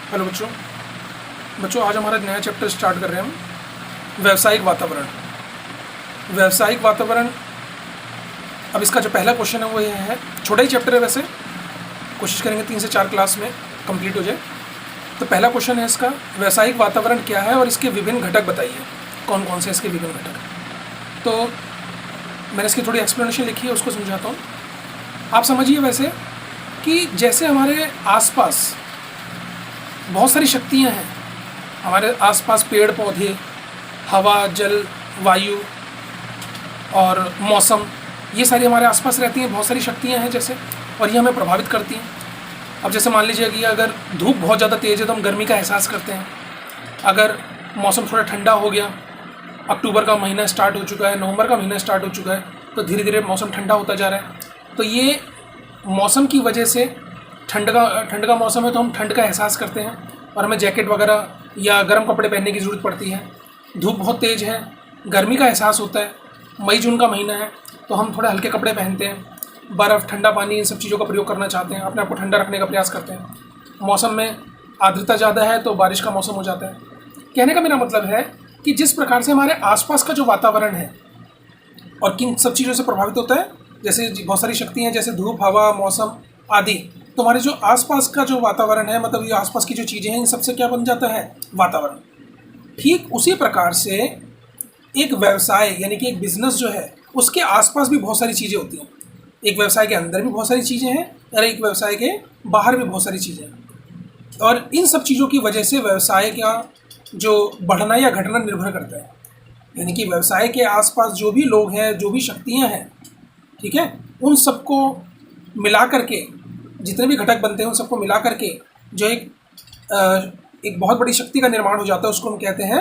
Hello बच्चों आज हमारा नया चैप्टर स्टार्ट कर रहे हैं हम व्यावसायिक वातावरण। व्यावसायिक वातावरण, अब इसका जो पहला क्वेश्चन है वो ये है, छोटा ही चैप्टर है वैसे, कोशिश करेंगे 3 से 4 क्लास में कंप्लीट हो जाए। तो पहला क्वेश्चन है इसका, व्यावसायिक वातावरण क्या है और इसके विभिन्न घटक बताइए, कौन कौन से इसके विभिन्न घटक। तो मैंने इसकी थोड़ी एक्सप्लेनेशन लिखी है, उसको समझाता हूँ। आप समझिए वैसे कि जैसे हमारे आसपास बहुत सारी शक्तियाँ हैं, हमारे आसपास पेड़ पौधे, हवा, जल, वायु और मौसम, ये सारी हमारे आसपास रहती हैं। बहुत सारी शक्तियाँ हैं जैसे, और ये हमें प्रभावित करती हैं। अब जैसे मान लीजिए कि अगर धूप बहुत ज़्यादा तेज़ है तो हम गर्मी का एहसास करते हैं। अगर मौसम थोड़ा ठंडा हो गया, अक्टूबर का महीना स्टार्ट हो चुका है, नवंबर का महीना स्टार्ट हो चुका है, तो धीरे धीरे मौसम ठंडा होता जा रहा है। तो ये मौसम की वजह से, ठंड का मौसम है तो हम ठंड का एहसास करते हैं और हमें जैकेट वगैरह या गर्म कपड़े पहनने की ज़रूरत पड़ती है। धूप बहुत तेज़ है, गर्मी का एहसास होता है। मई जून का महीना है तो हम थोड़े हल्के कपड़े पहनते हैं, बर्फ़, ठंडा पानी, इन सब चीज़ों का प्रयोग करना चाहते हैं, अपने आप को ठंडा रखने का प्रयास करते हैं। मौसम में आर्द्रता ज़्यादा है तो बारिश का मौसम हो जाता है। कहने का मेरा मतलब है कि जिस प्रकार से हमारे आसपास का जो वातावरण है और किन सब चीज़ों से प्रभावित होता है, जैसे बहुत सारी शक्तियाँ जैसे धूप, हवा, मौसम आदि, तो हमारे जो आसपास का जो वातावरण है, मतलब ये आसपास की जो चीज़ें हैं, इन सबसे क्या बन जाता है, वातावरण। ठीक उसी प्रकार से एक व्यवसाय यानी कि एक बिजनेस जो है, उसके आसपास भी बहुत सारी चीज़ें होती हैं। एक व्यवसाय के अंदर भी बहुत सारी चीज़ें हैं और एक व्यवसाय के बाहर भी बहुत सारी चीज़ें हैं, और इन सब चीज़ों की वजह से व्यवसाय का जो बढ़ना या घटना निर्भर करता है। यानी कि व्यवसाय के आसपास जो भी लोग हैं, जो भी शक्तियाँ हैं, ठीक है, उन सबको मिला करके, जितने भी घटक बनते हैं उन सबको मिला करके जो एक बहुत बड़ी शक्ति का निर्माण हो जाता है, उसको हम कहते हैं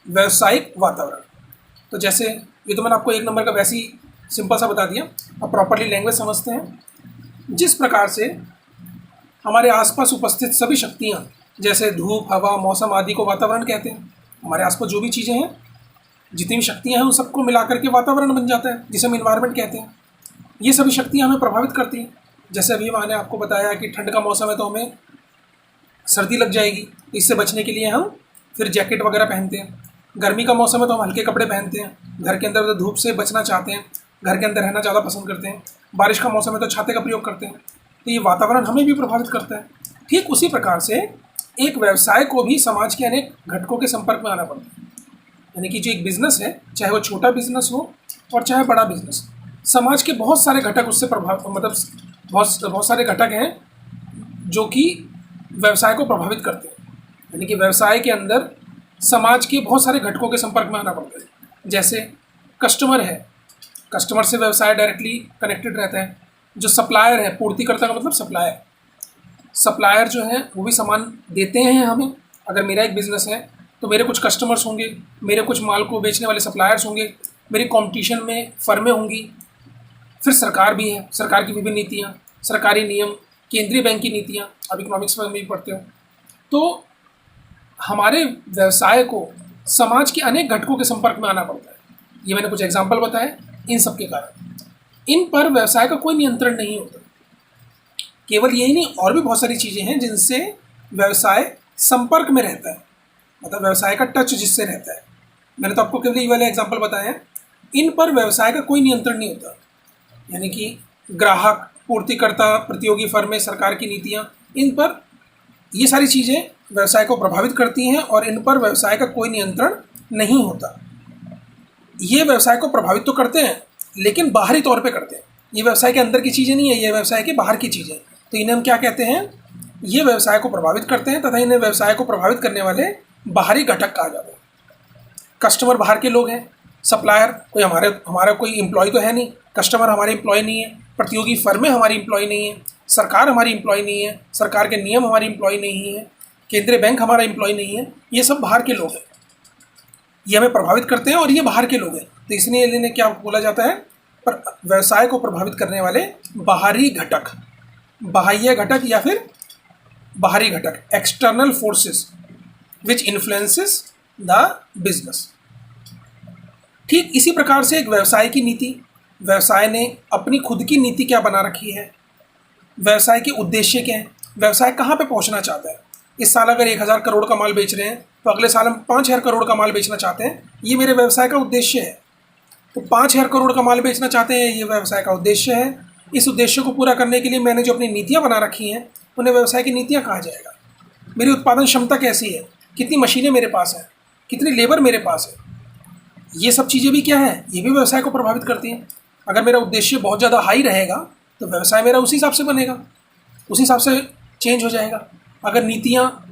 व्यावसायिक वातावरण। तो जैसे ये तो मैंने आपको 1 नंबर का वैसे ही सिंपल सा बता दिया, अब प्रॉपर्ली लैंग्वेज समझते हैं। जिस प्रकार से हमारे आसपास उपस्थित सभी शक्तियाँ जैसे धूप, हवा, मौसम आदि को वातावरण कहते हैं। हमारे आसपास जो भी चीज़ें हैं, जितनी भी शक्तियाँ हैं, उन सबको मिला करके वातावरण बन जाता है, जिसे हम इन्वायरमेंट कहते हैं। ये सभी शक्तियाँ हमें प्रभावित करती हैं। जैसे अभी मैंने आपको बताया कि ठंड का मौसम है तो हमें सर्दी लग जाएगी, तो इससे बचने के लिए हम फिर जैकेट वगैरह पहनते हैं। गर्मी का मौसम है तो हम हल्के कपड़े पहनते हैं, घर के अंदर धूप से बचना चाहते हैं, घर के अंदर रहना ज़्यादा पसंद करते हैं। बारिश का मौसम है तो छाते का प्रयोग करते हैं। तो ये वातावरण हमें भी प्रभावित करता है। ठीक उसी प्रकार से एक व्यवसाय को भी समाज के अनेक घटकों के संपर्क में आना पड़ता है। यानी कि जो एक बिज़नेस है, चाहे वो छोटा बिज़नेस हो और चाहे बड़ा बिज़नेस, समाज के बहुत सारे घटक उससे मतलब बहुत सारे घटक हैं जो कि व्यवसाय को प्रभावित करते हैं। यानी कि व्यवसाय के अंदर समाज के बहुत सारे घटकों के संपर्क में आना पड़ता है। जैसे कस्टमर है, कस्टमर से व्यवसाय डायरेक्टली कनेक्टेड रहता है। जो सप्लायर है, पूर्तिकर्ता का मतलब सप्लायर, सप्लायर जो है वो भी सामान देते हैं हमें। अगर मेरा एक बिज़नेस है तो मेरे कुछ कस्टमर्स होंगे, मेरे कुछ माल को बेचने वाले सप्लायर्स होंगे, मेरी कंपटीशन में फर्में होंगी। फिर सरकार भी है, सरकार की विभिन्न नीतियाँ, सरकारी नियम, केंद्रीय बैंक की नीतियाँ, आप इकोनॉमिक्स में भी पढ़ते हो। तो हमारे व्यवसाय को समाज के अनेक घटकों के संपर्क में आना पड़ता है। ये मैंने कुछ एग्जाम्पल बताए। इन सब के कारण इन पर व्यवसाय का कोई नियंत्रण नहीं होता। केवल यही नहीं, और भी बहुत सारी चीज़ें हैं जिनसे व्यवसाय संपर्क में रहता है, मतलब व्यवसाय का टच जिससे रहता है। मैंने तो आपको केवल ये वाले एग्जाम्पल बताए हैं। इन पर व्यवसाय का कोई नियंत्रण नहीं होता। यानी कि ग्राहक, पूर्तिकर्ता, प्रतियोगी फर्में, सरकार की नीतियाँ, इन पर ये सारी चीज़ें व्यवसाय को प्रभावित करती हैं और इन पर व्यवसाय का कोई नियंत्रण नहीं होता। ये व्यवसाय को प्रभावित तो करते हैं लेकिन बाहरी तौर पे करते हैं। ये व्यवसाय के अंदर की चीज़ें नहीं है, ये व्यवसाय के बाहर की चीज़ें। तो इन्हें हम क्या कहते हैं, ये व्यवसाय को प्रभावित करते हैं तथा इन्हें व्यवसाय को प्रभावित करने वाले बाहरी घटक कहा जाता है। कस्टमर बाहर के लोग हैं, सप्लायर कोई हमारा कोई एम्प्लॉय तो है नहीं, कस्टमर हमारे एम्प्लॉय नहीं है, प्रतियोगी फर्में हमारी एम्प्लॉय नहीं है, सरकार हमारी एम्प्लॉय नहीं है, सरकार के नियम हमारी एम्प्लॉय नहीं है, केंद्रीय बैंक हमारा एम्प्लॉय नहीं है। ये सब बाहर के लोग हैं, ये हमें प्रभावित करते हैं और ये बाहर के लोग हैं। तो इसलिए इन्हें क्या बोला जाता है, पर व्यवसाय को प्रभावित करने वाले बाहरी घटक, बाह्य घटक या फिर बाहरी घटक, external forces which influences the business. ठीक इसी प्रकार से एक व्यवसाय की नीति, व्यवसाय ने अपनी खुद की नीति क्या बना रखी है, व्यवसाय के उद्देश्य क्या हैं, व्यवसाय कहाँ पे पहुँचना चाहता है। इस साल अगर 1000 करोड़ का माल बेच रहे हैं तो अगले साल हम 5000 करोड़ का माल बेचना चाहते हैं, ये मेरे व्यवसाय का उद्देश्य है। तो 5000 करोड़ का माल बेचना चाहते हैं, ये व्यवसाय का उद्देश्य है। इस उद्देश्य को पूरा करने के लिए मैंने जो अपनी नीतियाँ बना रखी हैं उन्हें व्यवसाय की नीतियाँ कहा जाएगा। मेरी उत्पादन क्षमता कैसी है, कितनी मशीनें मेरे पास हैं, कितनी लेबर मेरे पास है, ये सब चीज़ें भी क्या हैं, ये भी व्यवसाय को प्रभावित करती हैं। अगर मेरा उद्देश्य बहुत ज़्यादा हाई रहेगा तो व्यवसाय मेरा उसी हिसाब से बनेगा, उसी हिसाब से चेंज हो जाएगा। अगर नीतियाँ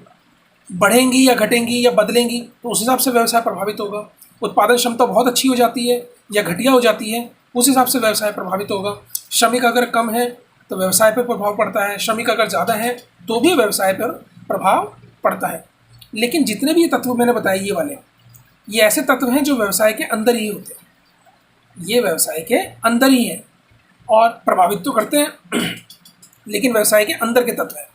बढ़ेंगी या घटेंगी या बदलेंगी तो उस हिसाब से व्यवसाय प्रभावित होगा। उत्पादन क्षमता बहुत अच्छी हो जाती है या घटिया हो जाती है, उस हिसाब से व्यवसाय प्रभावित होगा। श्रमिक अगर कम है तो व्यवसाय पर प्रभाव पड़ता है, श्रमिक अगर ज़्यादा है तो भी व्यवसाय पर प्रभाव पड़ता है। लेकिन जितने भी ये तत्व मैंने बताए, ये वाले, ये ऐसे तत्व हैं जो व्यवसाय के अंदर ही होते हैं, ये व्यवसाय के अंदर ही है और प्रभावित तो करते हैं लेकिन व्यवसाय के अंदर के तत्व हैं,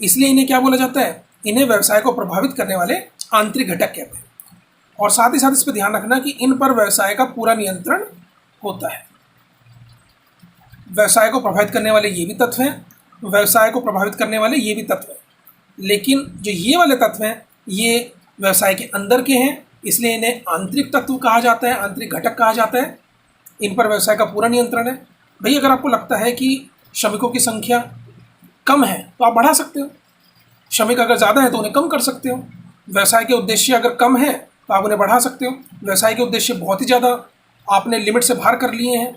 इसलिए इन्हें क्या बोला जाता है, इन्हें व्यवसाय को प्रभावित करने वाले आंतरिक घटक कहते हैं। और साथ ही साथ इस पर ध्यान रखना कि इन पर व्यवसाय का पूरा नियंत्रण होता है। व्यवसाय को प्रभावित करने वाले ये भी तत्व हैं, व्यवसाय को प्रभावित करने वाले ये भी तत्व हैं, लेकिन जो ये वाले तत्व हैं ये व्यवसाय के अंदर के हैं, इसलिए इन्हें आंतरिक तत्व कहा जाता है, आंतरिक घटक कहा जाता है। इन पर व्यवसाय का पूरा नियंत्रण है। भाई अगर आपको लगता है कि श्रमिकों की संख्या कम है तो आप बढ़ा सकते हो, श्रमिक अगर ज़्यादा है तो उन्हें कम कर सकते हो। व्यवसाय के उद्देश्य अगर कम है तो आप उन्हें बढ़ा सकते हो। व्यवसाय के उद्देश्य बहुत ही ज़्यादा आपने लिमिट से बाहर कर लिए हैं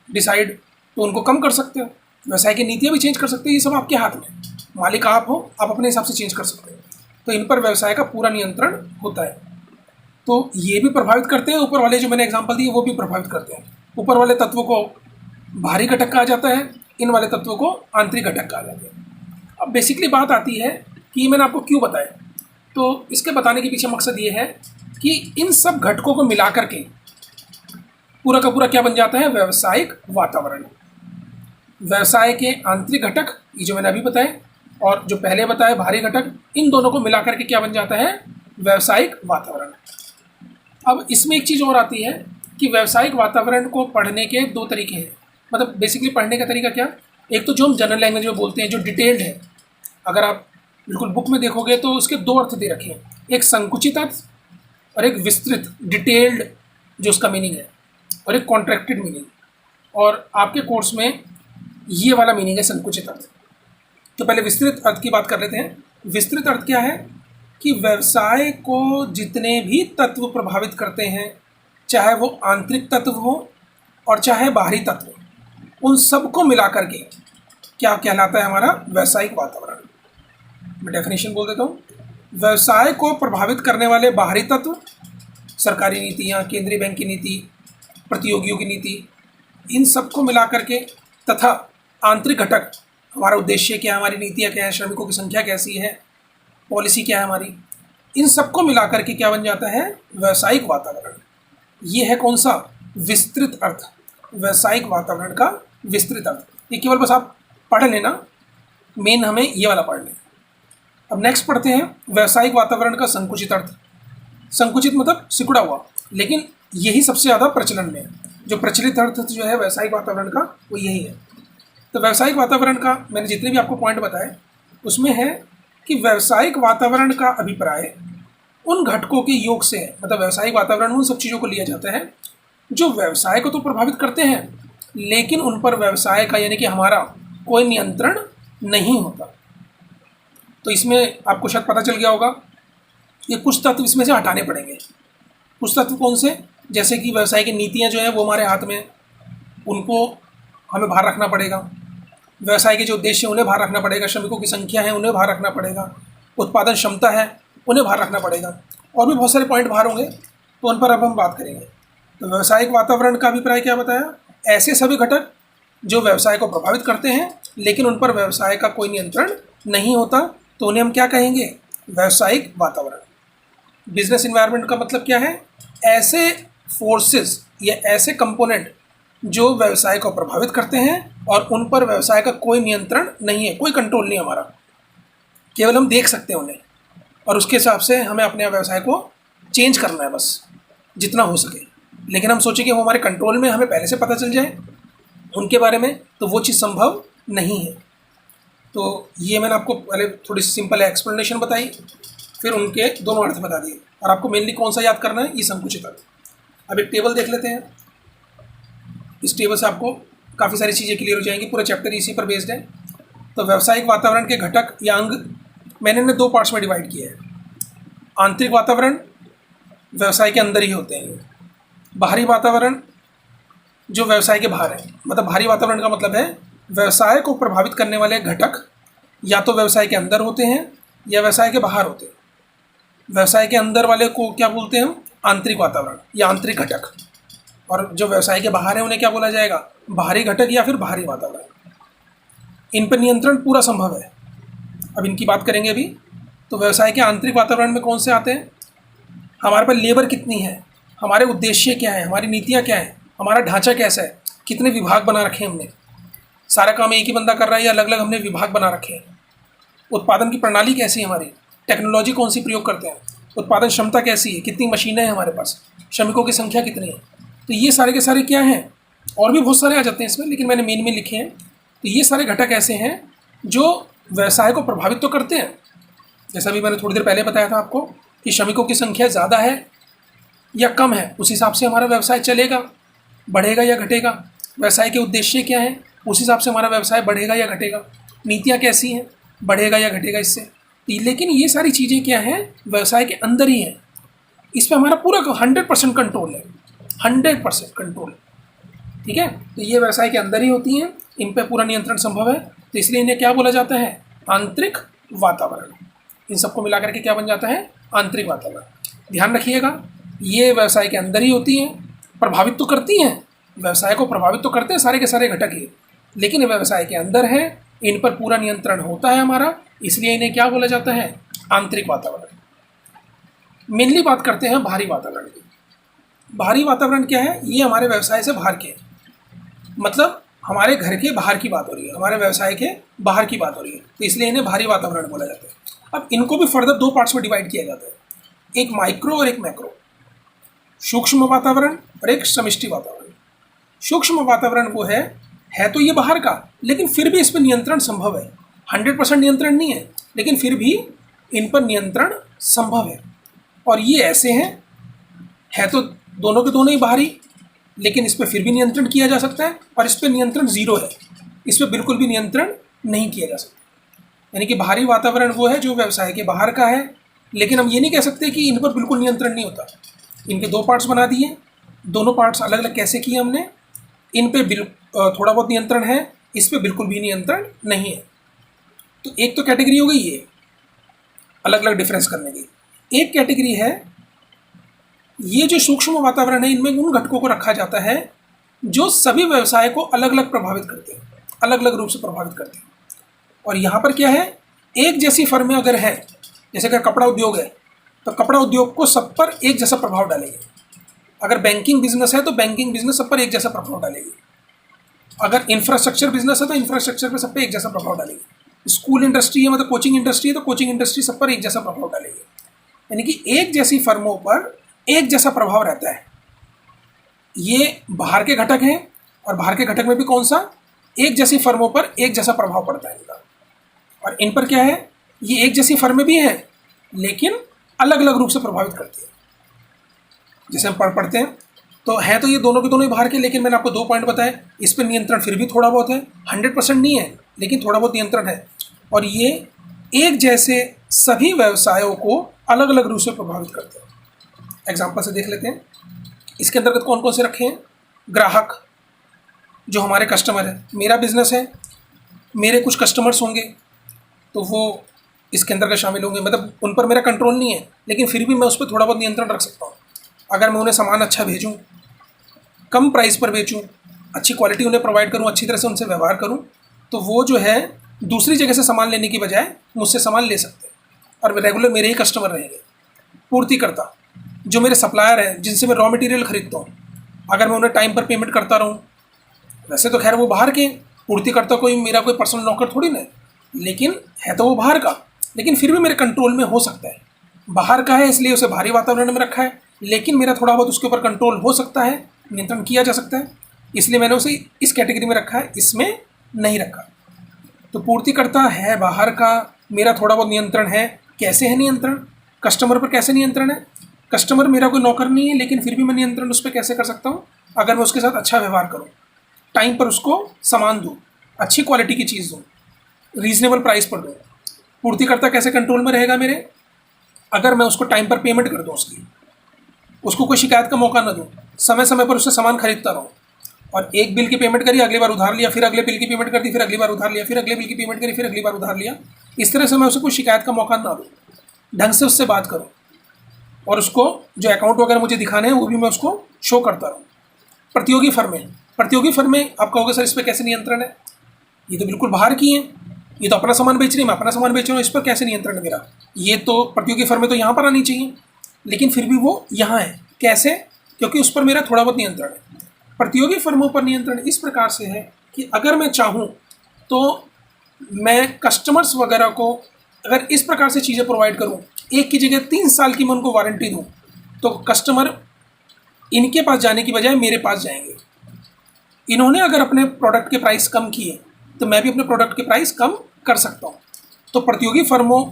डिसाइड, तो उनको कम कर सकते हो। व्यवसाय की नीतियाँ भी चेंज कर सकते हो, ये सब आपके हाथ में, मालिक आप हो, आप अपने हिसाब से चेंज कर सकते हो। तो इन पर व्यवसाय का पूरा नियंत्रण होता है। तो ये भी प्रभावित करते हैं, ऊपर वाले जो मैंने एग्जांपल दिए वो भी प्रभावित करते हैं। ऊपर वाले तत्वों को बाहरी घटक कहा जाता है, इन वाले तत्वों को आंतरिक घटक कहा जाता है। अब बेसिकली बात आती है कि मैंने आपको क्यों बताया, तो इसके बताने के पीछे मकसद ये है कि इन सब घटकों को मिला करके पूरा का पूरा क्या बन जाता है, व्यावसायिक वातावरण। व्यवसाय के आंतरिक घटक ये जो मैंने अभी बताए और जो पहले बताए बाहरी घटक, इन दोनों को मिला करके क्या बन जाता है, व्यावसायिक वातावरण। अब इसमें एक चीज़ और आती है कि व्यावसायिक वातावरण को पढ़ने के दो तरीके हैं। मतलब बेसिकली पढ़ने का तरीका क्या, एक तो जो हम जनरल लैंग्वेज में बोलते हैं, जो डिटेल्ड है, अगर आप बिल्कुल बुक में देखोगे तो उसके दो अर्थ दे रखे हैं, एक संकुचित अर्थ और एक विस्तृत डिटेल्ड जो उसका मीनिंग है, और एक कॉन्ट्रैक्टेड मीनिंग। और आपके कोर्स में ये वाला मीनिंग है संकुचित अर्थ। तो पहले विस्तृत अर्थ की बात कर लेते हैं। विस्तृत अर्थ क्या है कि व्यवसाय को जितने भी तत्व प्रभावित करते हैं, चाहे वो आंतरिक तत्व हो और चाहे बाहरी तत्व, उन सबको मिला करके क्या कहलाता है हमारा व्यावसायिक वातावरण। मैं डेफिनेशन बोल देता हूँ। व्यवसाय को प्रभावित करने वाले बाहरी तत्व, सरकारी नीतियाँ, केंद्रीय बैंक की नीति, प्रतियोगियों की नीति, इन सबको मिला करके, तथा आंतरिक घटक, हमारा उद्देश्य क्या है, हमारी नीतियाँ क्या है, श्रमिकों की संख्या कैसी है, पॉलिसी क्या है हमारी, इन सबको मिला करके क्या बन जाता है, व्यावसायिक वातावरण। ये है कौन सा, विस्तृत अर्थ, व्यावसायिक वातावरण का विस्तृत अर्थ। ये केवल बस आप पढ़ लेना, मेन हमें ये वाला पढ़ लेना। अब नेक्स्ट पढ़ते हैं व्यावसायिक वातावरण का संकुचित अर्थ। संकुचित मतलब सिकुड़ा हुआ, लेकिन यही सबसे ज़्यादा प्रचलन में है। जो प्रचलित अर्थ जो है व्यावसायिक वातावरण का वो यही है। तो व्यावसायिक वातावरण का मैंने जितने भी आपको पॉइंट बताए उसमें है कि व्यावसायिक वातावरण का अभिप्राय उन घटकों के योग से है। मतलब व्यावसायिक वातावरण उन सब चीज़ों को लिया जाता है जो व्यवसाय को तो प्रभावित करते हैं, लेकिन उन पर व्यवसाय का यानी कि हमारा कोई नियंत्रण नहीं होता। तो इसमें आपको शायद पता चल गया होगा कि कुछ तत्व इसमें से हटाने पड़ेंगे। कुछ तत्व कौन से, जैसे कि व्यवसाय की नीतियाँ जो हैं वो हमारे हाथ में, उनको हमें बाहर रखना पड़ेगा। व्यवसाय के जो उद्देश्य उन्हें बाहर रखना पड़ेगा, श्रमिकों की संख्या है उन्हें बाहर रखना पड़ेगा, उत्पादन क्षमता है उन्हें बाहर रखना पड़ेगा, और भी बहुत सारे पॉइंट बाहर होंगे, तो उन पर अब हम बात करेंगे। तो व्यावसायिक वातावरण का अभिप्राय क्या बताया, ऐसे सभी घटक जो व्यवसाय को प्रभावित करते हैं लेकिन उन पर व्यवसाय का कोई नियंत्रण नहीं होता, तो उन्हें हम क्या कहेंगे, व्यावसायिक वातावरण। बिजनेस इन्वायरमेंट का मतलब क्या है, ऐसे फोर्सेस या ऐसे कंपोनेंट जो व्यवसाय को प्रभावित करते हैं और उन पर व्यवसाय का कोई नियंत्रण नहीं है, कोई कंट्रोल नहीं हमारा, केवल हम देख सकते हैं उन्हें और उसके हिसाब से हमें अपने व्यवसाय को चेंज करना है बस जितना हो सके। लेकिन हम सोचें कि वो हमारे कंट्रोल में, हमें पहले से पता चल जाए उनके बारे में, तो वो चीज़ संभव नहीं है। तो ये मैंने आपको पहले थोड़ी सी सिंपल एक्सप्लेनेशन बताई, फिर उनके दोनों अर्थ बता दिए, और आपको मेनली कौन सा याद करना है, ये संकुचित अर्थ। अब एक टेबल देख लेते हैं। इस टेबल से आपको काफ़ी सारी चीज़ें क्लियर हो जाएंगी, पूरा चैप्टर इसी पर बेस्ड है। तो व्यावसायिक वातावरण के घटक या अंग मैंने इन्हें 2 पार्ट्स में डिवाइड किया है। आंतरिक वातावरण व्यवसाय के अंदर ही होते हैं, बाहरी वातावरण जो व्यवसाय के बाहर है। मतलब बाहरी वातावरण का मतलब है व्यवसाय को प्रभावित करने वाले घटक या तो व्यवसाय के अंदर होते हैं या व्यवसाय के बाहर होते हैं। व्यवसाय के अंदर वाले को क्या बोलते हैं हम? आंतरिक वातावरण या आंतरिक घटक। और जो व्यवसाय के बाहर है उन्हें क्या बोला जाएगा? बाहरी घटक या फिर बाहरी वातावरण। इन पर नियंत्रण पूरा संभव है। अब इनकी बात करेंगे अभी। तो व्यवसाय के आंतरिक वातावरण में कौन से आते हैं? हमारे पास लेबर कितनी है, हमारे उद्देश्य क्या है, हमारी नीतियाँ क्या है, हमारा ढांचा कैसा है, कितने विभाग बना रखे हैं हमने, सारा काम एक ही बंदा कर रहा है या अलग अलग हमने विभाग बना रखे हैं, उत्पादन की प्रणाली कैसी है हमारी, टेक्नोलॉजी कौन सी प्रयोग करते हैं, उत्पादन क्षमता कैसी है, कितनी मशीनें हैं हमारे पास, श्रमिकों की संख्या कितनी है। तो ये सारे के सारे क्या हैं, और भी बहुत सारे आ जाते हैं इसमें, लेकिन मैंने मेन में लिखे हैं। तो ये सारे घटक ऐसे हैं जो व्यवसाय को प्रभावित तो करते हैं। जैसा भी मैंने थोड़ी देर पहले बताया था आपको कि श्रमिकों की संख्या ज़्यादा है या कम है, उस हिसाब से हमारा व्यवसाय चलेगा, बढ़ेगा या घटेगा। व्यवसाय के उद्देश्य क्या हैं, उस हिसाब से हमारा व्यवसाय बढ़ेगा या घटेगा। नीतियाँ कैसी हैं, बढ़ेगा या घटेगा इससे। लेकिन ये सारी चीज़ें क्या हैं, व्यवसाय के अंदर ही हैं। इस पर हमारा पूरा 100% कंट्रोल है, 100% कंट्रोल। ठीक है, तो ये व्यवसाय के अंदर ही होती हैं, इन पर पूरा नियंत्रण संभव है। तो इसलिए इन्हें क्या बोला जाता है? आंतरिक वातावरण। इन सबको मिला करके क्या बन जाता है? आंतरिक वातावरण। ध्यान रखिएगा, ये व्यवसाय के अंदर ही होती हैं, प्रभावित तो करती हैं, व्यवसाय को प्रभावित तो करते हैं सारे के सारे घटक ही, लेकिन व्यवसाय के अंदर है, इन पर पूरा नियंत्रण होता है हमारा, इसलिए इन्हें क्या बोला जाता है? आंतरिक वातावरण। मेनली बात करते हैं बाहरी वातावरण की। बाहरी वातावरण क्या है? ये हमारे व्यवसाय से बाहर के, मतलब हमारे घर के बाहर की बात हो रही है, हमारे व्यवसाय के बाहर की बात हो रही है, तो इसलिए इन्हें बाहरी वातावरण बोला जाता है। अब इनको भी फर्दर 2 पार्ट्स में डिवाइड किया जाता है, एक माइक्रो और एक मैक्रो। सूक्ष्म वातावरण और एक समष्टि वातावरण। सूक्ष्म वातावरण वो है तो ये बाहर का, लेकिन फिर भी इस पर नियंत्रण संभव है। 100% नियंत्रण नहीं है, लेकिन फिर भी इन पर नियंत्रण संभव है। और ये ऐसे हैं तो दोनों के दोनों ही बाहरी, लेकिन इस पर फिर भी नियंत्रण किया जा सकता है, और इस पर नियंत्रण 0 है, इस पर बिल्कुल भी नियंत्रण नहीं किया जा सकता। यानी कि बाहरी वातावरण वो है जो व्यवसाय के बाहर का है, लेकिन हम ये नहीं कह सकते कि इन पर बिल्कुल नियंत्रण नहीं होता। इनके 2 पार्ट्स बना दिए, दोनों पार्ट्स अलग अलग कैसे किए हमने। इन पे थोड़ा बहुत नियंत्रण है, इस पे बिल्कुल भी नियंत्रण नहीं है। तो एक तो कैटेगरी हो गई ये अलग अलग डिफरेंस करने की। एक कैटेगरी है ये जो सूक्ष्म वातावरण है, इनमें उन घटकों को रखा जाता है जो सभी व्यवसाय को अलग अलग प्रभावित करते हैं, अलग अलग रूप से प्रभावित करते हैं। और यहाँ पर क्या है, एक जैसी फर्में अगर है, जैसे अगर कपड़ा उद्योग है तो कपड़ा उद्योग को सब पर एक जैसा प्रभाव डालेगी। अगर बैंकिंग बिजनेस है तो बैंकिंग बिजनेस सब पर एक जैसा प्रभाव डालेगी। अगर इंफ्रास्ट्रक्चर बिजनेस है तो इंफ्रास्ट्रक्चर पर सब पर एक जैसा प्रभाव डालेगी। स्कूल इंडस्ट्री है, मतलब कोचिंग इंडस्ट्री है तो कोचिंग इंडस्ट्री सब पर एक जैसा प्रभाव डालेगी। यानी कि एक जैसी फर्मों पर एक जैसा प्रभाव रहता है। ये बाहर के घटक हैं, और बाहर के घटक में भी कौन सा, एक जैसी फर्मों पर एक जैसा प्रभाव पड़ता है इनका। और इन पर क्या है, ये एक जैसी फर्में भी हैं लेकिन अलग अलग रूप से प्रभावित करती है। जैसे हम पढ़ते हैं तो ये दोनों के दोनों ही बाहर के, लेकिन मैंने आपको 2 पॉइंट बताए। इस पर नियंत्रण फिर भी थोड़ा बहुत है, 100% नहीं है, लेकिन थोड़ा बहुत नियंत्रण है। और ये एक जैसे सभी व्यवसायों को अलग अलग रूप से प्रभावित करते हैं। एग्जाम्पल से देख लेते हैं। इसके अंतर्गत कौन कौन से रखे हैं? ग्राहक, जो हमारे कस्टमर है। मेरा बिजनेस है, मेरे कुछ कस्टमर्स होंगे, तो वो इसके अंतर्गत शामिल होंगे। मतलब उन पर मेरा कंट्रोल नहीं है, लेकिन फिर भी मैं उस पर थोड़ा बहुत नियंत्रण रख सकता हूँ। अगर मैं उन्हें सामान अच्छा भेजूँ, कम प्राइस पर बेचूँ, अच्छी क्वालिटी उन्हें प्रोवाइड करूँ, अच्छी तरह से उनसे व्यवहार करूँ, तो वो जो है दूसरी जगह से सामान लेने की बजाय मुझसे सामान ले सकते हैं, और रेगुलर मेरे ही कस्टमर रहेंगे। पूर्तिकर्ता, जो मेरे सप्लायर हैं, जिनसे मैं रॉ मटेरियल खरीदता हूँ, अगर मैं उन्हें टाइम पर पेमेंट करता रहूँ, वैसे तो खैर वो बाहर के, पूर्तिकर्ता कोई मेरा कोई पर्सनल नौकर थोड़ी ना, लेकिन है तो वो बाहर का, लेकिन फिर भी मेरे कंट्रोल में हो सकता है। बाहर का है इसलिए उसे बाहरी वातावरण में रखा है, लेकिन मेरा थोड़ा बहुत उसके ऊपर कंट्रोल हो सकता है, नियंत्रण किया जा सकता है, इसलिए मैंने उसे इस कैटेगरी में रखा है, इसमें नहीं रखा। तो पूर्तिकर्ता है बाहर का, मेरा थोड़ा बहुत नियंत्रण है। कैसे है नियंत्रण? कस्टमर पर कैसे नियंत्रण है? कस्टमर मेरा कोई नौकर नहीं है, लेकिन फिर भी मैं नियंत्रण उस पर कैसे कर सकता हूँ? अगर मैं उसके साथ अच्छा व्यवहार करूँ, टाइम पर उसको सामान दूँ, अच्छी क्वालिटी की चीज़ दूँ, रीजनेबल प्राइस पर दूँ। पूर्तिकर्ता कैसे कंट्रोल में रहेगा मेरे? अगर मैं उसको टाइम पर पेमेंट कर दूँ, उसको कोई शिकायत का मौका न दूँ, समय समय पर उससे सामान खरीदता रहूँ। और एक बिल की पेमेंट करी, अगली बार उधार लिया, फिर अगले बिल की पेमेंट कर दी, फिर अगली बार उधार लिया, फिर अगले बिल की पेमेंट करी, फिर अगली बार उधार लिया। इस तरह से मैं उसे कोई शिकायत का मौका ना दूँ, ढंग से उससे बात करूँ, और उसको जो अकाउंट वगैरह मुझे दिखाने हैं वो भी मैं उसको शो करता रहूँ। प्रतियोगी फर्में आप कहोगे सर इस पर कैसे नियंत्रण है? ये तो बिल्कुल बाहर की हैं, ये तो अपना सामान बेच रही है, मैं अपना सामान बेच रहा हूँ, इस पर कैसे नियंत्रण है मेरा? ये तो प्रतियोगी फर्में तो यहाँ पर आनी चाहिए, लेकिन फिर भी वो यहाँ है। कैसे? क्योंकि उस पर मेरा थोड़ा बहुत नियंत्रण है। प्रतियोगी फर्मों पर नियंत्रण इस प्रकार से है कि अगर मैं चाहूँ तो मैं कस्टमर्स वगैरह को अगर इस प्रकार से चीज़ें प्रोवाइड करूँ, एक की जगह 3 साल की मैं उनको वारंटी दूँ, तो कस्टमर इनके पास जाने की बजाय मेरे पास जाएंगे। इन्होंने अगर अपने प्रोडक्ट के प्राइस कम किए तो मैं भी अपने प्रोडक्ट के प्राइस कम कर सकता हूँ। तो प्रतियोगी फर्मों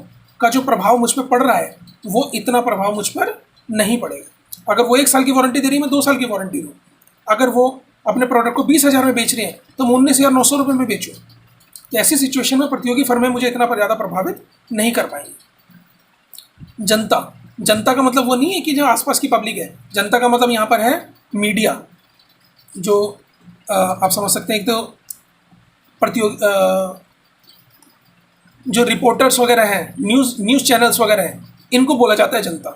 का जो प्रभाव मुझ पर पड़ रहा है वो इतना प्रभाव मुझ पर नहीं पड़ेगा। अगर वो 1 साल की वारंटी दे रही है, मैं 2 साल की वारंटी दूँ। अगर वो अपने प्रोडक्ट को 20,000 में बेच रहे हैं तो मैं 19,900 रुपये में बेचूँ। तो ऐसी सिचुएशन में प्रतियोगी फर्में मुझे इतना ज़्यादा प्रभावित नहीं कर पाएंगी। जनता का मतलब वो नहीं है कि जो आसपास की पब्लिक है। जनता का मतलब यहाँ पर है मीडिया, जो आप समझ सकते हैं। एक तो जो रिपोर्टर्स वगैरह हैं, न्यूज़ चैनल्स वगैरह हैं, इनको बोला जाता है जनता।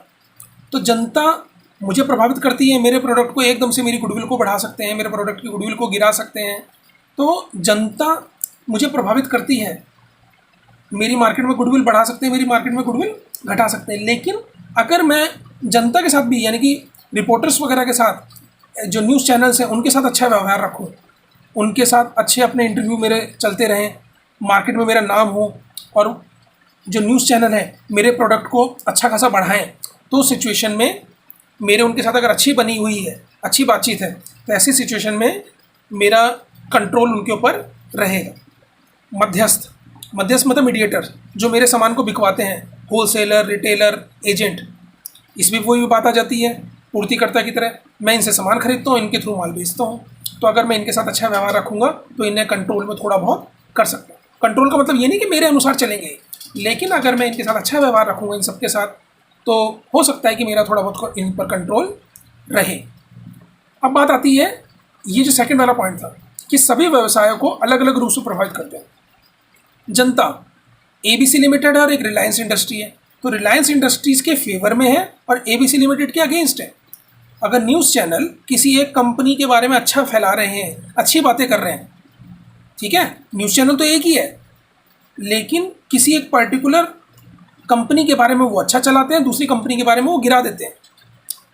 तो जनता मुझे प्रभावित करती है, मेरे प्रोडक्ट को एकदम से मेरी गुडविल को बढ़ा सकते हैं, मेरे प्रोडक्ट की गुडविल को गिरा सकते हैं। तो जनता मुझे प्रभावित करती है, मेरी मार्केट में गुडविल बढ़ा सकते हैं, मेरी मार्केट में गुडविल घटा सकते हैं। लेकिन अगर मैं जनता के साथ भी, यानी कि रिपोर्टर्स वगैरह के साथ, जो न्यूज़ चैनल्स हैं उनके साथ अच्छा व्यवहार रखूँ, उनके साथ अच्छे अपने इंटरव्यू मेरे चलते रहें, मार्केट में मेरा नाम हो, और जो न्यूज़ चैनल है मेरे प्रोडक्ट को अच्छा खासा बढ़ाएं, तो सिचुएशन में मेरे उनके साथ अगर अच्छी बनी हुई है, अच्छी बातचीत है, तो ऐसी सिचुएशन में मेरा कंट्रोल उनके ऊपर रहेगा। मध्यस्थ मतलब मीडिएटर, जो मेरे सामान को बिकवाते हैं, होलसेलर, रिटेलर, एजेंट, इसमें वही बात आ जाती है पूर्तिकर्ता की तरह। मैं इनसे सामान खरीदता हूँ, इनके थ्रू माल बेचता हूँ। तो अगर मैं इनके साथ अच्छा व्यवहार रखूँगा तो इन्हें कंट्रोल में थोड़ा बहुत कर सकता हूँ। कंट्रोल का मतलब ये नहीं कि मेरे अनुसार चलेंगे, लेकिन अगर मैं इनके साथ अच्छा व्यवहार रखूँगा इन सबके साथ, तो हो सकता है कि मेरा थोड़ा बहुत इन पर कंट्रोल रहे। अब बात आती है, ये जो सेकंड वाला पॉइंट था कि सभी व्यवसायों को अलग अलग रूप से प्रभावित करते हैं। जनता एबीसी लिमिटेड है और एक रिलायंस इंडस्ट्री है, तो रिलायंस इंडस्ट्रीज़ के फेवर में है और एबीसी लिमिटेड के अगेंस्ट है। अगर न्यूज़ चैनल किसी एक कंपनी के बारे में अच्छा फैला रहे हैं, अच्छी बातें कर रहे हैं, ठीक है, न्यूज़ चैनल तो एक ही है, लेकिन किसी एक पर्टिकुलर कंपनी के बारे में वो अच्छा चलाते हैं, दूसरी कंपनी के बारे में वो गिरा देते हैं,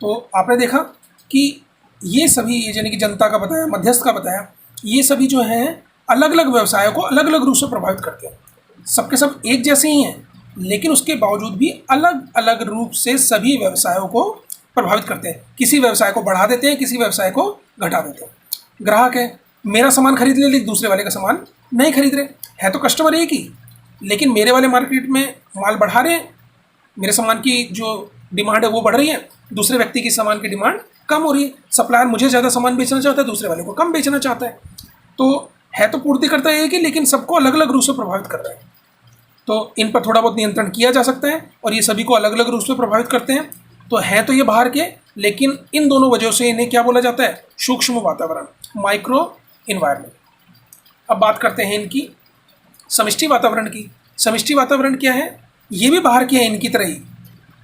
तो आपने देखा कि ये सभी, यानी कि जनता का बताया, मध्यस्थ का बताया, ये सभी जो हैं अलग अलग व्यवसायों को अलग अलग रूप से प्रभावित करते हैं। सबके सब एक जैसे ही हैं, लेकिन उसके बावजूद भी अलग अलग रूप से सभी व्यवसायों को प्रभावित करते हैं। किसी व्यवसाय को बढ़ा देते हैं, किसी व्यवसाय को घटा देते हैं। ग्राहक है, मेरा सामान खरीद ले, लेकिन दूसरे वाले का सामान नहीं खरीद रहे है, तो कस्टमर एक ही, लेकिन मेरे वाले मार्केट में माल बढ़ा रहे हैं, मेरे सामान की जो डिमांड है वो बढ़ रही है, दूसरे व्यक्ति की सामान की डिमांड कम हो रही है। सप्लायर मुझे ज़्यादा सामान बेचना चाहता है, दूसरे वाले को कम बेचना चाहता है। तो है तो पूर्तिकर्ता एक ही, लेकिन सबको अलग अलग रूप से प्रभावित कर रहा है। तो इन पर थोड़ा बहुत नियंत्रण किया जा सकता है, और ये सभी को अलग अलग रूप से प्रभावित करते हैं। तो है तो ये बाहर के, लेकिन इन दोनों वजहों से इन्हें क्या बोला जाता है? सूक्ष्म वातावरण, माइक्रो इन्वायरमेंट। अब बात करते हैं इनकी समष्टि वातावरण की। समष्टि वातावरण क्या है? ये भी बाहर के हैं इनकी तरह ही,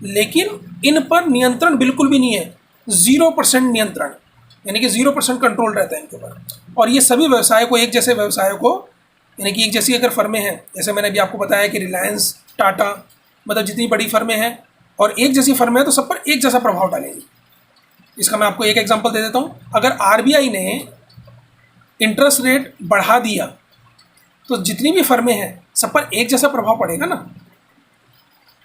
लेकिन इन पर नियंत्रण बिल्कुल भी नहीं है, 0% नियंत्रण, यानी कि 0% कंट्रोल रहता है इनके ऊपर। और ये सभी व्यवसाय को, एक जैसे व्यवसायों को, यानी कि एक जैसी अगर फर्में हैं, जैसे मैंने अभी आपको बताया कि रिलायंस, टाटा, मतलब जितनी बड़ी फर्में हैं और एक जैसी फर्में हैं, तो सब पर एक जैसा प्रभाव डालेंगी। इसका मैं आपको एक एग्जांपल दे देता हूँ। अगर आरबीआई ने इंटरेस्ट रेट बढ़ा दिया तो जितनी भी फर्में हैं सब पर एक जैसा प्रभाव पड़ेगा ना।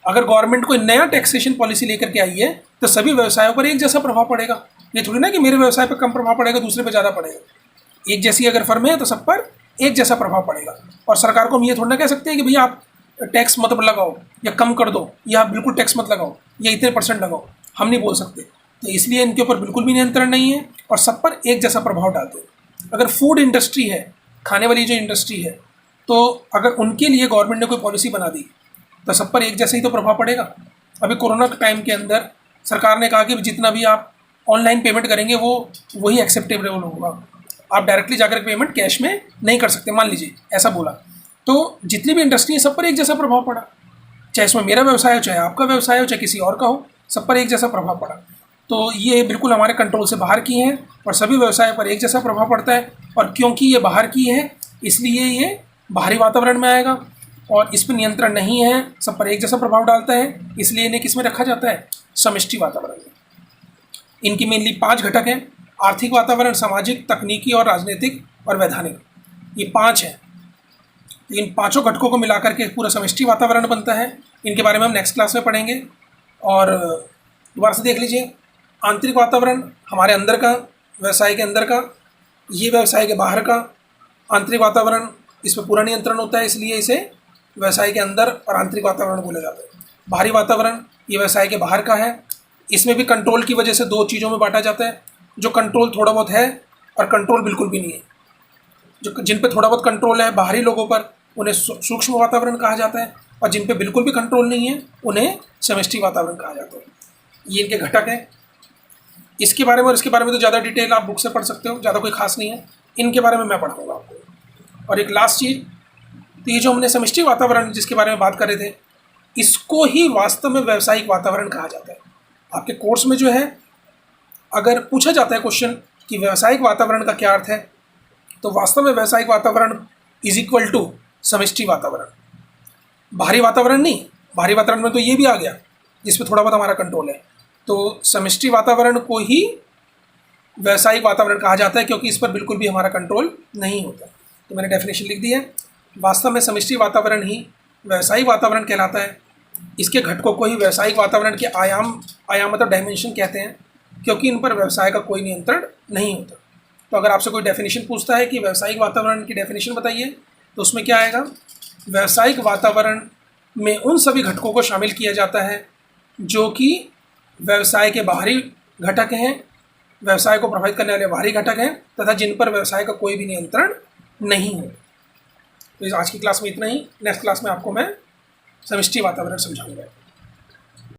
अगर गवर्नमेंट कोई नया टैक्सेशन पॉलिसी लेकर के आई है तो सभी व्यवसायों पर एक जैसा प्रभाव पड़ेगा। ये थोड़ी ना कि मेरे व्यवसाय पर कम प्रभाव पड़ेगा, दूसरे पर ज़्यादा पड़ेगा। एक जैसी अगर फर्में है तो सब पर एक जैसा प्रभाव पड़ेगा। और सरकार को हम ये थोड़ा ना कह सकते हैं कि भैया आप टैक्स मत लगाओ या कम कर दो या बिल्कुल टैक्स मत लगाओ या इतने % लगाओ, हम नहीं बोल सकते। तो इसलिए इनके ऊपर बिल्कुल भी नियंत्रण नहीं है और सब पर एक जैसा प्रभाव डालते हैं। अगर फूड इंडस्ट्री है, खाने वाली जो इंडस्ट्री है, तो अगर उनके लिए गवर्नमेंट ने कोई पॉलिसी बना दी तो सब पर एक जैसा ही तो प्रभाव पड़ेगा। अभी कोरोना के टाइम के अंदर सरकार ने कहा कि जितना भी आप ऑनलाइन पेमेंट करेंगे वो वही एक्सेप्टेबल होगा, आप डायरेक्टली जाकर पेमेंट कैश में नहीं कर सकते, मान लीजिए ऐसा बोला। तो जितनी भी इंडस्ट्री है सब पर एक जैसा प्रभाव पड़ा, चाहे इसमें मेरा व्यवसाय हो, चाहे आपका व्यवसाय हो, चाहे किसी और का हो, सब पर एक जैसा प्रभाव पड़ा। तो ये बिल्कुल हमारे कंट्रोल से बाहर की हैं और सभी व्यवसाय पर एक जैसा प्रभाव पड़ता है। और क्योंकि ये बाहर की है इसलिए ये बाहरी वातावरण में आएगा और इस पर नियंत्रण नहीं है, सब पर एक जैसा प्रभाव डालता है, इसलिए इन्हें किस में रखा जाता है, समष्टि वातावरण में। इनकी मेनली 5 घटक हैं: आर्थिक वातावरण, सामाजिक, तकनीकी और राजनीतिक और वैधानिक। ये 5 हैं। इन पांचों घटकों को मिलाकर के पूरा समष्टि वातावरण बनता है। इनके बारे में हम नेक्स्ट क्लास में पढ़ेंगे। और दोबारा से देख लीजिए, आंतरिक वातावरण हमारे अंदर का, व्यवसाय के अंदर का, ये व्यवसाय के बाहर का। आंतरिक वातावरण, इस पर पूरा नियंत्रण होता है, इसलिए इसे व्यवसाय के अंदर और आंतरिक वातावरण बोला जाता है। बाहरी वातावरण, ये व्यवसाय के बाहर का है, इसमें भी कंट्रोल की वजह से 2 चीज़ों में बांटा जाता है, जो कंट्रोल थोड़ा बहुत है और कंट्रोल बिल्कुल भी नहीं है। जो जिन पे थोड़ा बहुत कंट्रोल है बाहरी लोगों पर, उन्हें सूक्ष्म वातावरण कहा जाता है, और जिन पे बिल्कुल भी कंट्रोल नहीं है उन्हें समष्टि वातावरण कहा जाता है। ये इनके घटक हैं। इसके बारे में और इसके बारे में तो ज़्यादा डिटेल आप बुक से पढ़ सकते हो, ज़्यादा कोई खास नहीं है। इनके बारे में मैं पढ़ाऊँगा आपको। और एक लास्ट चीज़, तो ये जो हमने समष्टि वातावरण जिसके बारे में बात कर रहे थे, इसको ही वास्तव में व्यावसायिक वातावरण कहा जाता है। आपके कोर्स में जो है, अगर पूछा जाता है क्वेश्चन कि व्यावसायिक वातावरण का क्या अर्थ है, तो वास्तव में व्यावसायिक वातावरण इज इक्वल टू समष्टि वातावरण। बाहरी वातावरण नहीं, बाहरी वातावरण में तो ये भी आ गया जिसमें थोड़ा बहुत हमारा कंट्रोल है। तो समष्टि वातावरण को ही व्यावसायिक वातावरण कहा जाता है, क्योंकि इस पर बिल्कुल भी हमारा कंट्रोल नहीं होता। तो मैंने डेफिनेशन लिख दी है। वास्तव में समष्टि वातावरण ही व्यावसायिक वातावरण कहलाता है। इसके घटकों को ही व्यावसायिक वातावरण के आयाम मतलब डायमेंशन कहते हैं, क्योंकि इन पर व्यवसाय का कोई नियंत्रण नहीं होता। तो अगर आपसे कोई डेफिनेशन पूछता है कि व्यावसायिक वातावरण की डेफिनेशन बताइए, तो उसमें क्या आएगा, व्यावसायिक वातावरण में उन सभी घटकों को शामिल किया जाता है जो कि व्यवसाय के बाहरी घटक हैं, व्यवसाय को प्रभावित करने वाले बाहरी घटक हैं, तथा जिन पर व्यवसाय का कोई भी नियंत्रण नहीं है। तो इस आज की क्लास में इतना ही। नेक्स्ट क्लास में आपको मैं समष्टि वातावरण समझाऊंगा।